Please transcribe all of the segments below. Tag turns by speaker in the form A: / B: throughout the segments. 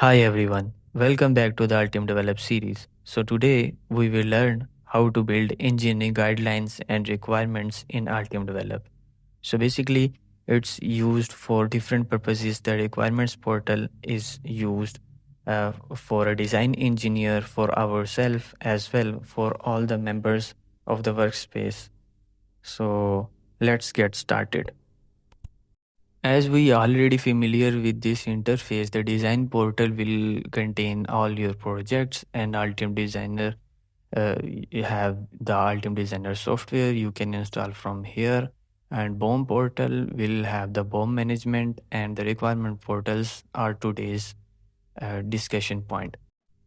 A: Hi everyone, welcome back to the Altium Develop series. So today we will learn how to build engineering guidelines and requirements in Altium Develop. So basically it's used for different purposes. The requirements portal is used for a design engineer, for ourselves as well, for all the members of the workspace. So let's get started. As we already familiar with this interface, the design portal will contain all your projects and Altium Designer. You have the Altium Designer software you can install from here, and BOM portal will have the BOM management, and the requirement portals are today's discussion point.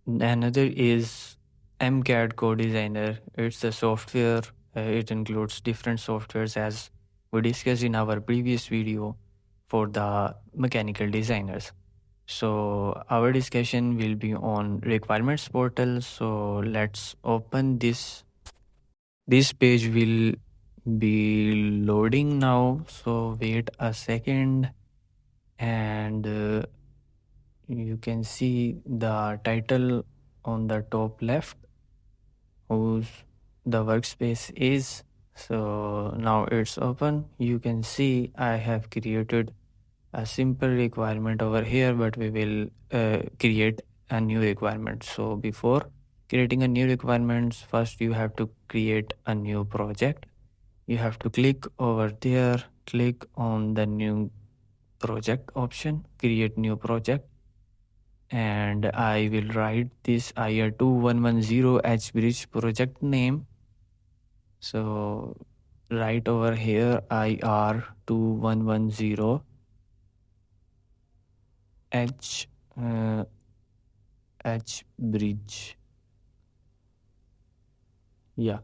A: Another is MCAD Code Designer. It's the software. It includes different softwares as we discussed in our previous video for the mechanical designers. So our discussion will be on requirements portal. So let's open this. This page will be loading now. So wait a second, and you can see the title on the top left, whose the workspace is. So now it's open. You can see I have created a simple requirement over here, but we will create a new requirement. So before creating a new requirements, first you have to create a new project. You have to click over there, click on the new project option, create new project, and I will write this IR2110 H bridge project name. So right over here IR2110 H H bridge. Yeah.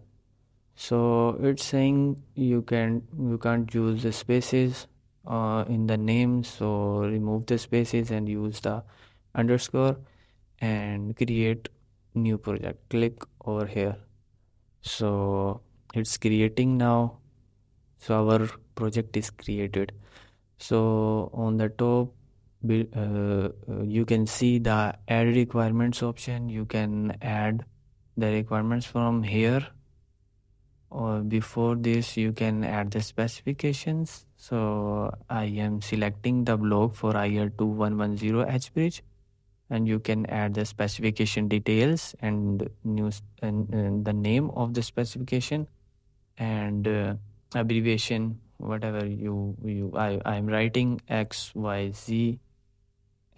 A: So it's saying you can't use the spaces in the name. So remove the spaces and use the underscore and create new project. Click over here. So it's creating now. So our project is created. So on the top, you can see the add requirements option. You can add the requirements from here, or before this you can add the specifications. So I am selecting the block for IR2110 H bridge, and you can add the specification details and news and the name of the specification and abbreviation, whatever I'm writing XYZ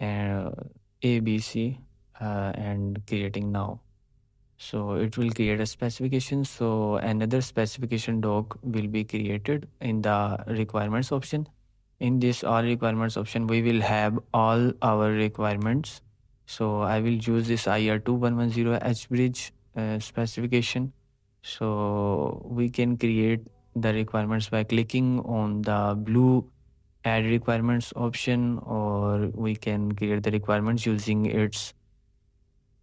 A: and ABC and creating now. So it will create a specification. So another specification doc will be created in the requirements option. In this all requirements option, we will have all our requirements. So I will use this IR2110 H bridge specification. So we can create the requirements by clicking on the blue add requirements option, or we can create the requirements using its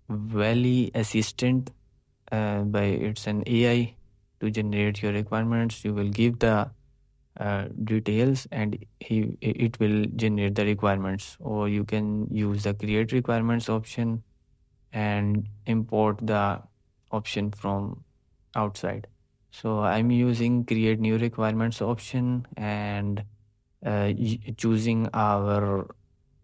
A: Valley Assistant. By it's an AI to generate your requirements. You will give the details and it will generate the requirements, or you can use the create requirements option and import the option from outside. So I'm using create new requirements option and choosing our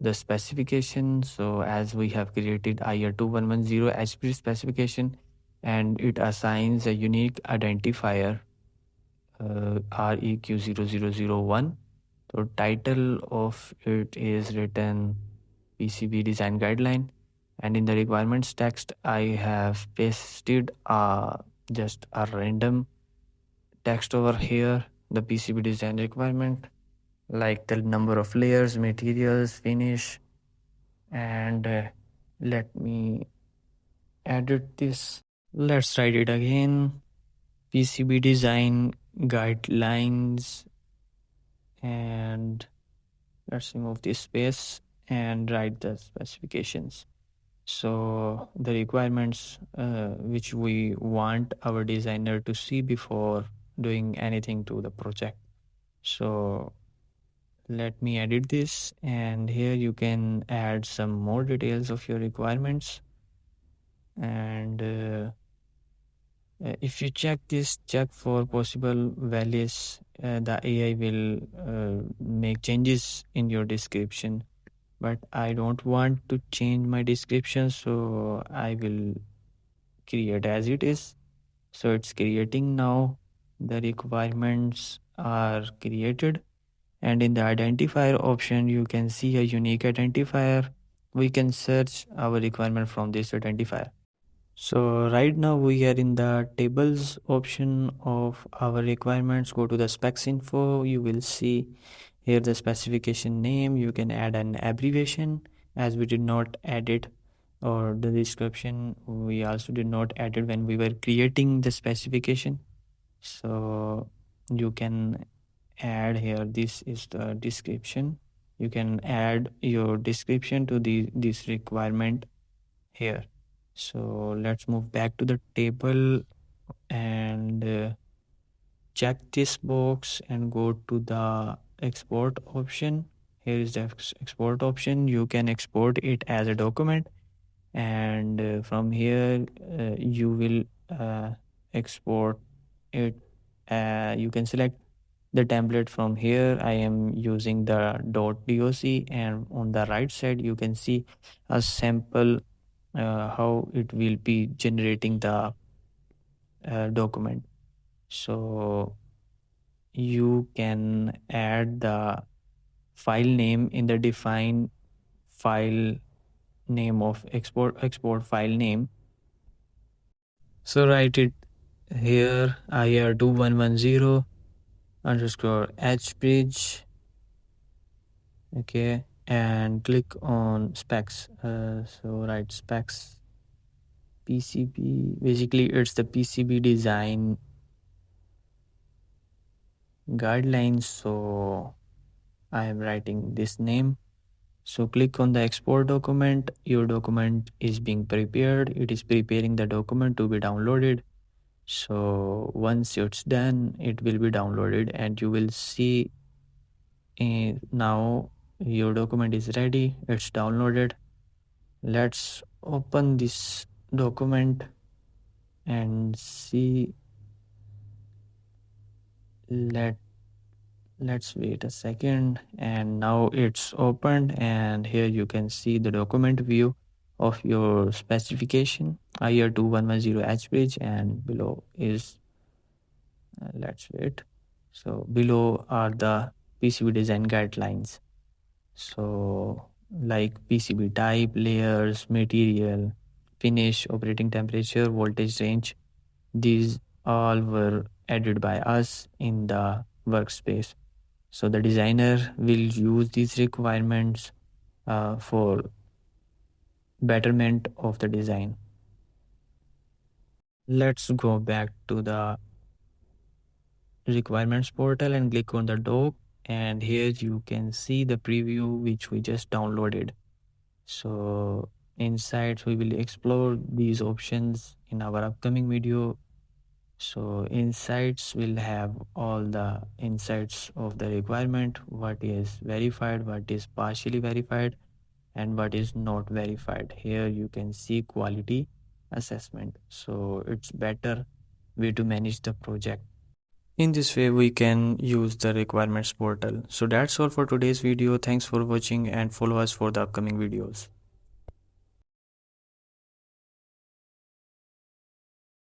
A: the specification. So as we have created IR2110 HP specification, and it assigns a unique identifier REQ0001. So title of it is written PCB design guideline, and in the requirements text I have pasted just a random text over here, the PCB design requirement, like the number of layers, materials, finish, and let me edit this. Let's write it again. PCB design guidelines, and let's remove this space and write the specifications. So the requirements which we want our designer to see before doing anything to the project. So let me edit this, and here you can add some more details of your requirements. And if you check for possible values, the AI will make changes in your description. But I don't want to change my description, so I will create as it is. So it's creating now. The requirements are created, and in the identifier option you can see a unique identifier. We can search our requirement from this identifier. So right now we are in the tables option of our requirements. Go to the specs info. You will see here the specification name. You can add an abbreviation, as we did not add it, or the description we also did not add it when we were creating the specification. So you can add here, this is the description. You can add your description to this requirement here. So let's move back to the table and check this box and go to the export option. Here is the export option. You can export it as a document, and from here you will export it. You can select the template from here. I am using the doc, and on the right side you can see a sample how it will be generating the document. So you can add the file name in the define file name of export file name. So write it here, IR2110 underscore hbridge. Okay, and click on specs. So write specs PCB. Basically it's the PCB design guidelines. So I am writing this name. So click on the export document. Your document is being prepared. It is preparing the document to be downloaded. So once it's done, it will be downloaded, and you will see now your document is ready. It's downloaded. Let's open this document and see. Let's wait a second, and now it's opened, and here you can see the document view of your specification IR2110 bridge, and below is let's wait. So below are the PCB design guidelines. So like PCB type, layers, material, finish, operating temperature, voltage range, these all were added by us in the workspace. So the designer will use these requirements for betterment of the design. Let's go back to the requirements portal and click on the doc, and here you can see the preview which we just downloaded. So inside we will explore these options in our upcoming video. So insights will have all the insights of the requirement, what is verified, what is partially verified, and what is not verified. Here you can see quality assessment. So it's better way to manage the project. In this way we can use the requirements portal. So that's all for today's video. Thanks for watching, and follow us for the upcoming videos.